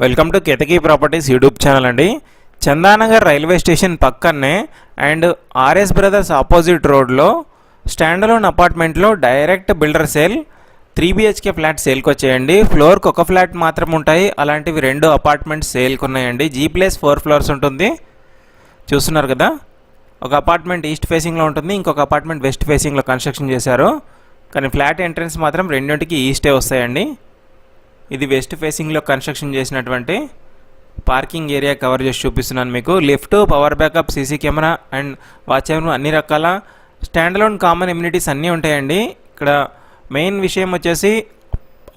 Welcome to Ketaki properties YouTube channel అండి. Chandanagar railway station పక్కనే and RS brothers opposite రోడ్లో standalone అపార్ట్మెంట్లో direct builder sale 3 BHK flat సేల్కి వచ్చేయండి. ఫ్లోర్కి ఒక ఫ్లాట్ మాత్రం ఉంటాయి. అలాంటివి 2 అపార్ట్మెంట్స్ సేల్కి ఉన్నాయండి. G+4 ఫ్లోర్స్ ఉంటుంది. చూస్తున్నారు కదా, ఒక అపార్ట్మెంట్ ఈస్ట్ ఫేసింగ్లో ఉంటుంది, ఇంకొక అపార్ట్మెంట్ వెస్ట్ ఫేసింగ్లో కన్స్ట్రక్షన్ చేశారు. కానీ ఫ్లాట్ ఎంట్రన్స్ మాత్రం రెండింటికి ఈస్టే వస్తాయండి. ఇది వెస్ట్ ఫేసింగ్లో కన్స్ట్రక్షన్ చేసినటువంటి పార్కింగ్ ఏరియా కవర్ చేసి చూపిస్తున్నాను మీకు. Lift, power backup, CC camera and watch hour అన్ని రకాల స్టాండ్లోన్ కామన్ ఎమ్యూనిటీస్ అన్నీ ఉంటాయండి. ఇక్కడ మెయిన్ విషయం వచ్చేసి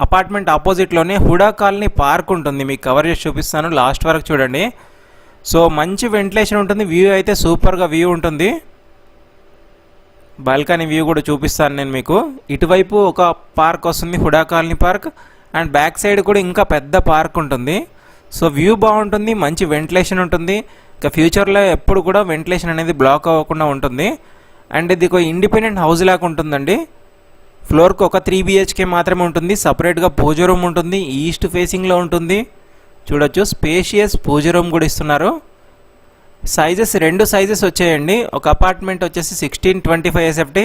అపార్ట్మెంట్ ఆపోజిట్లోనే హుడా కాలనీ పార్క్ ఉంటుంది. మీకు కవర్ చేసి చూపిస్తాను, లాస్ట్ వరకు చూడండి. సో మంచి వెంటిలేషన్ ఉంటుంది, వ్యూ అయితే సూపర్గా వ్యూ ఉంటుంది. బాల్కనీ వ్యూ కూడా చూపిస్తాను నేను మీకు. ఇటువైపు ఒక పార్క్ వస్తుంది, HUDA colony park, and back side కూడా ఇంకా పెద్ద పార్క్ ఉంటుంది. సో వ్యూ బాగుంటుంది, మంచి వెంటిలేషన్ ఉంటుంది. ఇక ఫ్యూచర్లో ఎప్పుడు కూడా వెంటిలేషన్ అనేది బ్లాక్ అవ్వకుండా ఉంటుంది. అండ్ ఇది ఒక ఇండిపెండెంట్ హౌస్ లాగా ఉంటుందండి. ఫ్లోర్కి ఒక 3 BHK మాత్రమే ఉంటుంది. సపరేట్గా పూజ రూమ్ ఉంటుంది, ఈస్ట్ ఫేసింగ్లో ఉంటుంది. చూడొచ్చు, స్పేషియస్ పూజ రూమ్ కూడా ఇస్తున్నారు. సైజెస్ 2 సైజెస్ వచ్చాయండి. ఒక అపార్ట్మెంట్ వచ్చేసి 1625 SFT,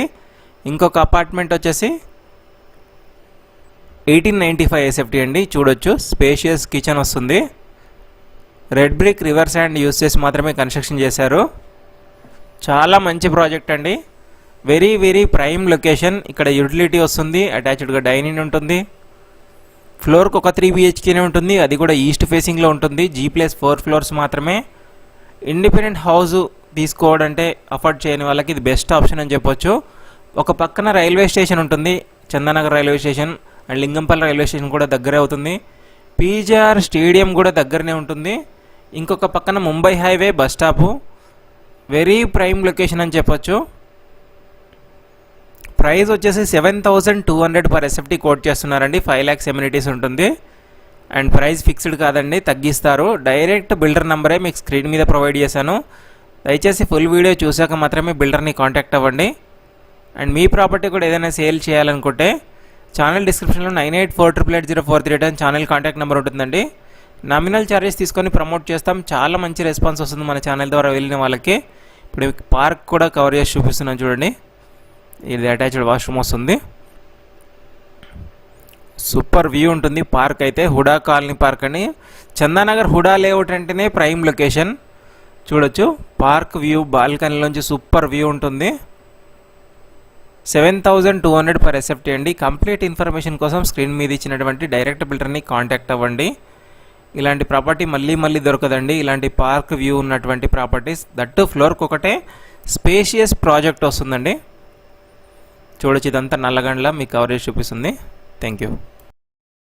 ఇంకొక అపార్ట్మెంట్ వచ్చేసి 1895 SFT అండి. చూడొచ్చు, స్పేషియస్ కిచెన్ వస్తుంది. Red brick river sand use చేసి మాత్రమే కన్స్ట్రక్షన్ చేశారు. చాలా మంచి ప్రాజెక్ట్ అండి. Very very prime location. ఇక్కడ యూటిలిటీ వస్తుంది, అటాచ్డ్గా డైనింగ్ ఉంటుంది. ఫ్లోర్కి ఒక 3 BHKనే ఉంటుంది, అది కూడా ఈస్ట్ ఫేసింగ్లో ఉంటుంది. G+4 ఫ్లోర్స్ మాత్రమే. ఇండిపెండెంట్ హౌస్ తీసుకోవడంటే అఫోర్డ్ చేయని వాళ్ళకి ఇది బెస్ట్ ఆప్షన్ అని చెప్పొచ్చు. ఒక పక్కన రైల్వే స్టేషన్ ఉంటుంది, Chandanagar railway station, and Lingampally railway station కూడా దగ్గరే అవుతుంది. PGR స్టేడియం కూడా దగ్గరనే ఉంటుంది. ఇంకొక పక్కన Mumbai highway bus stop. Very prime location అని చెప్పొచ్చు. ప్రైస్ వచ్చేసి 7200 పర్ SFT కోట్ చేస్తున్నారండి. 5 lakhs ఎమ్యూనిటీస్ ఉంటుంది. అండ్ ప్రైస్ ఫిక్స్డ్ కాదండి, తగ్గిస్తారు. డైరెక్ట్ బిల్డర్ నెంబరే మీకు స్క్రీన్ మీద ప్రొవైడ్ చేశాను. దయచేసి ఫుల్ వీడియో చూసాక మాత్రమే బిల్డర్ని కాంటాక్ట్ అవ్వండి. అండ్ మీ ప్రాపర్టీ కూడా ఏదైనా సేల్ చేయాలనుకుంటే ఛానల్ డిస్క్రిప్షన్లో 9848880438 అని ఛానల్ కాంటాక్ట్ నెంబర్ ఉంటుందండి. నామినల్ ఛార్జెస్ తీసుకొని ప్రమోట్ చేస్తాం. చాలా మంచి రెస్పాన్స్ వస్తుంది మన ఛానల్ ద్వారా వెళ్ళిన వాళ్ళకి. ఇప్పుడు పార్క్ కూడా కవర్ చేసి చూపిస్తున్నాను చూడండి. ఇది అటాచ్డ్ వాష్రూమ్ వస్తుంది. సూపర్ వ్యూ ఉంటుంది. పార్క్ అయితే హుడా కాలనీ పార్క్ అని, చందానగర్ హుడా లేఅవుట్ అంటేనే ప్రైమ్ లొకేషన్. చూడొచ్చు, పార్క్ వ్యూ బాల్కనీలోంచి సూపర్ వ్యూ ఉంటుంది. 7200 పర్ SFT అండి. కంప్లీట్ ఇన్ఫర్మేషన్ కోసం స్క్రీన్ మీద ఇచ్చినటువంటి డైరెక్ట్ బిల్డర్ని కాంటాక్ట్ అవ్వండి. ఇలాంటి ప్రాపర్టీ మళ్ళీ దొరకదండి. ఇలాంటి పార్క్ వ్యూ ఉన్నటువంటి ప్రాపర్టీస్, దట్టు ఫ్లోర్కి ఒకటే స్పేషియస్ ప్రాజెక్ట్ వస్తుందండి. చూడొచ్చు, ఇదంతా నల్లగండ్ల మీకు కవరేజ్ చూపిస్తుంది. Thank you.